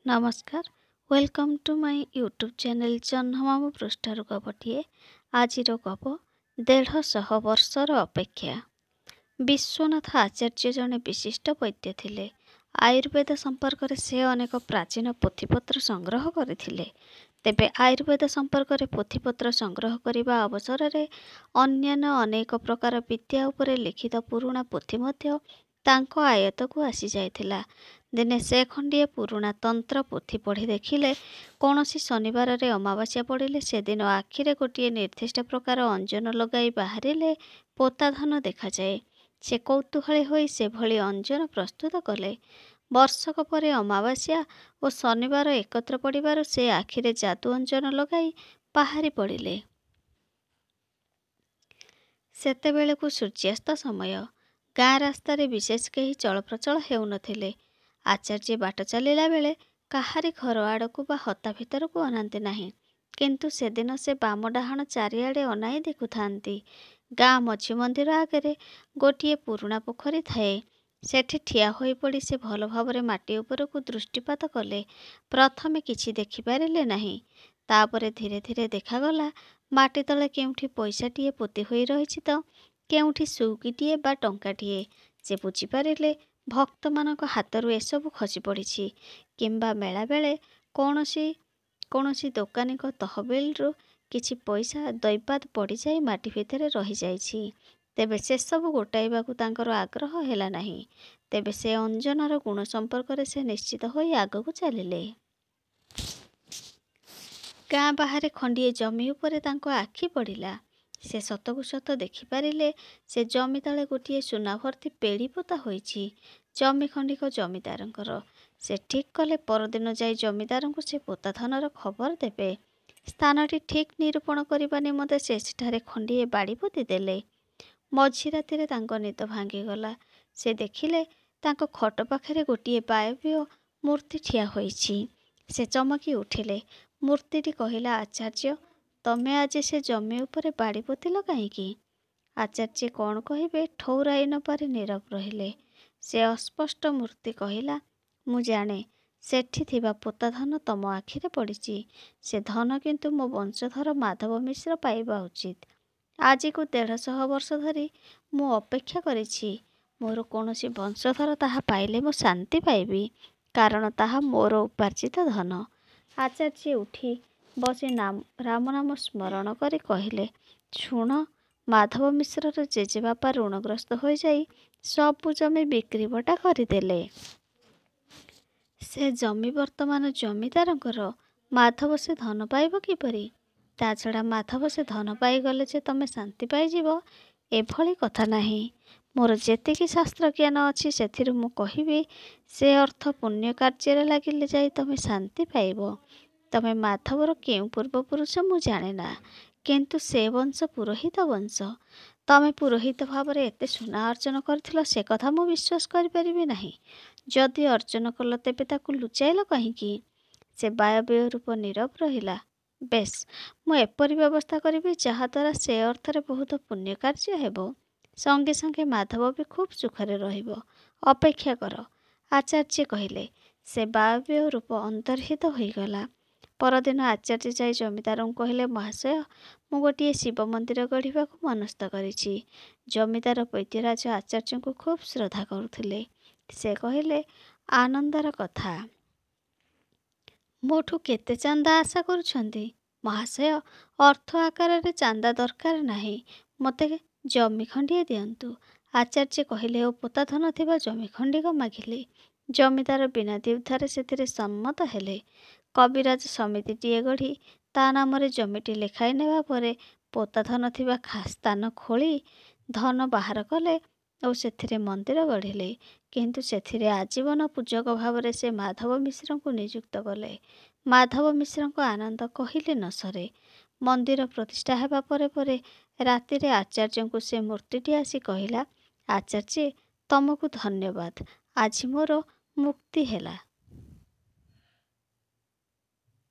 नमस्कार welcome to my YouTube channel जन्ममामु पृष्ठार गपटिए आज गप 150 वर्षर अपेक्षा। विश्वनाथ आचार्य जड़े विशिष्ट वैद्य थिले। आयुर्वेद संपर्क में से अनेक प्राचीन पोथीपत्र संग्रह करथिले। तेबे आयुर्वेद संपर्क में पोथीपत्र संग्रह करने अवसर में अन्यान्य अनेक प्रकार विद्या उपरे लिखित पुराणा पोथी मध्य तांको आयत को आसी जाइथिला। दिने से खंडिए पुराणा तंत्र पोथी पढ़ी देखिले कौनसी शनिवार रे अमावास्या पड़िले से दिन आखिरे गोटे निर्दिष्ट प्रकार अंजन लगाई बाहरिले पोताधन देखा जाए। से कौतूहली होई से भली अंजन प्रस्तुत कले। वर्षक परे अमावास्या और शनिवार एकत्र पड़िबारु से आखिरे जादू अंजन लगाई बाहरी पड़िले। सेतेबेलकु सूर्यास्त समय गाँ रास्तार विशेष कहीं चलप्रचल हेउनथिले। आचार्य बाट चलिला बेले काहारी घर आड़कू बा हता भितर को अनांती नहीं, किंतु सेदिन से बाम डाहाण चारिआडे अनाई देखुथांती। गाँ मझी मंदिर आगे गोटे पुराणा पोखरी थाए। सेठी ठिया होई पड़ी से भल भावरे माटी उपरकू दृष्टिपात कले। प्रथमे किछि देखि पारिले नहीं, तापरे धीरे धीरे देखागला माटी तले केउठी पैसाटिए पोती होई रहिछि तो केउठी सुकीटिए बा टंकाटिए। से बुझी पारिले भक्त मानक हाथरू एसबू खसी पड़ी किंबा मेला बेले कौनसी दोकानी तहबिलरू किछि पैसा दैपात पड़ी जाई माटी भितर रही जाइछि। तेबे से सबू गोटाइबाकू तांकर आग्रह हेला नहीं। तेबे से अंजनर गुण संपर्क में से निश्चित होई आगकू चलिले। गाँ बाहर खंडिए जमी उपरे तांको आखि पड़िला। से सतकू सत देखिपारे से जमी तले गोटे सुना भर्ती पेड़ी पोता होइछि। जमी खंडिक जमीदारंकर। से ठीक कले परदिन जाई जमीदारंकु से पोताधनर खबर देबे। स्थानटी ठीक निरूपण करने निमंते से सेठारे खंडिए बाड़ी पोती देले। मझी रातिरे तांको निद भांगीगला। से देखिले तांको खट पाखरे गोटे बायवीय मूर्ति ठिया होइछि। से चमकी उठिले। मूर्तिटी कहिला, आचार्य तमे आज से जमी उपरे बाड़ी पोतिल कहीं? आचार्य कौन कहिबे ठौराई न पारि नीरव रहिले। से अस्पष्ट मूर्ति कहिला, मु जाने सेठी थिबा पोताधन तम आखिरे पड़िछि। से धन किंतु मो वंशधर माधव मिश्र पाइबा उचित। आज को 150 वर्ष धरी मु अपेक्षा करिछि। मोर कौनसी वंशधर ताहा पाइले मु शांति पाइबी, कारण ताहा मोर उपार्जित धन। आचार्य उठी बसी राम नाम स्मरण करी कहिले, शुण माधव मिश्रर जेजेबापा ऋणग्रस्त हो जाई सबु जमी बिक्री बटा करदेले। से जमी वर्तमान जमीदारंकर। माधव से धन पाइब किपरि? ता छड़ा माधव से धन पाइगले जे तमे शांति पाइजिब एभली कथा नहीं। मोर जेतिकी शास्त्र ज्ञान अच्छी सेथिरु मु कहिबी से अर्थ पुण्य कार्य लागिले जाई तमे शांति पाइब। तमे माधवर केउ पूर्वपुरुष मु जाने ना, किंतु से वंश पुरोहित वंश। तमे पुरोहित भाव में एते सुना अर्जन करथिल से कथा मु विश्वास करिपरिबि नाही। जदि अर्जन कल तेबे ताकू लुचाइल कहीं? से वायव्य रूप नीरव रहिला। बेश मु एपरि व्यवस्था करिबि जहाद्वारा से अर्थरे बहुत पुण्य कार्य हेबो। संगे संगे माधव भी खूब सुखरे रहिबो। अपेक्षा कर, आचार्य कहिले। से वायव्य रूप अंतर्हित होइगला। परदिन आचार्य जाई जमीदार कहले, महाशय मु गोटे शिव मंदिर गढ़िबाकू मनस्थ करिछि। जमीदार वैद्यराज आचार्य को खूब श्रद्धा करुथिले। से कहिले, आनंदर कथा। मोठू केते चांदा आशा करुछंती? महाशय अर्थ आकार रे चांदा दरकार नाही, मते जमी खंडिए दियंतु। आचार्य कहिले ओ पोताधन थिबा जमी खंडिक मागिले। जमीदार बिना द्विधारे सेथिरे सम्मत हेले। कविराज समितिटीए गढ़ी ता नामरे जमीटी लेखाई नेबा परे पोताधन थिबा स्थान खोली धन बाहर कले और सेथिरे मंदिर गढ़िले। किंतु सेथिरे आजीवन पूजक भाव से माधव मिश्र को नियुक्त कले। माधव मिश्र को आनंद कहिले न सरे। मंदिर प्रतिष्ठा हेबा परे परे रातिरे आचार्य को से मूर्तिटी आसी कहिला, आचार्य तमको धन्यवाद, आज मोर मुक्ति हेला।